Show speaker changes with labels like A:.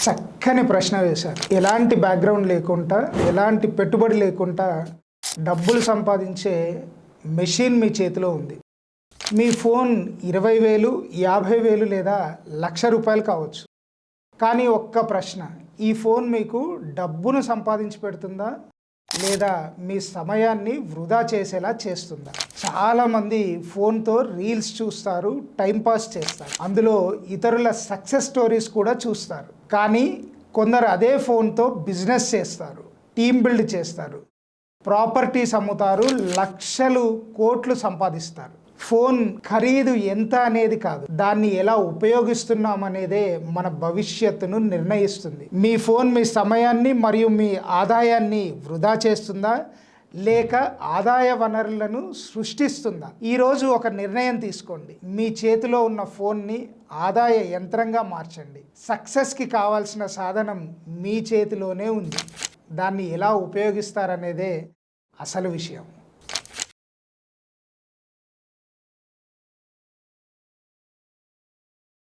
A: చక్కని ప్రశ్న వేశారు. ఎలాంటి బ్యాక్గ్రౌండ్ లేకుండా, ఎలాంటి పెట్టుబడి లేకుండా డబ్బులు సంపాదించే మెషిన్ మీ చేతిలో ఉంది. మీ ఫోన్ 20,000, 50,000 లేదా ₹1,00,000 కావచ్చు. కానీ ఒక్క ప్రశ్న, ఈ ఫోన్ మీకు డబ్బును సంపాదించి పెడుతుందా లేదా మీ సమయాన్ని వృధా చేసేలా చేస్తుందా? చాలామంది ఫోన్తో రీల్స్ చూస్తారు, టైంపాస్ చేస్తారు, అందులో ఇతరుల సక్సెస్ స్టోరీస్ కూడా చూస్తారు. కానీ కొందరు అదే ఫోన్తో బిజినెస్ చేస్తారు, టీమ్ బిల్డ్ చేస్తారు, ప్రాపర్టీస్ అమ్ముతారు, లక్షలు కోట్లు సంపాదిస్తారు. ఫోన్ ఖరీదు ఎంత అనేది కాదు, దాన్ని ఎలా ఉపయోగిస్తున్నాం అనేదే మన భవిష్యత్తును నిర్ణయిస్తుంది. మీ ఫోన్ మీ సమయాన్ని మరియు మీ ఆదాయాన్ని వృధా చేస్తుందా లేక ఆదాయ వనరులను సృష్టిస్తుందా? ఈరోజు ఒక నిర్ణయం తీసుకోండి. మీ చేతిలో ఉన్న ఫోన్ని ఆదాయ యంత్రంగా మార్చండి. సక్సెస్కి కావాల్సిన సాధనం మీ చేతిలోనే ఉంది. దాన్ని ఎలా ఉపయోగిస్తారనేదే అసలు విషయం.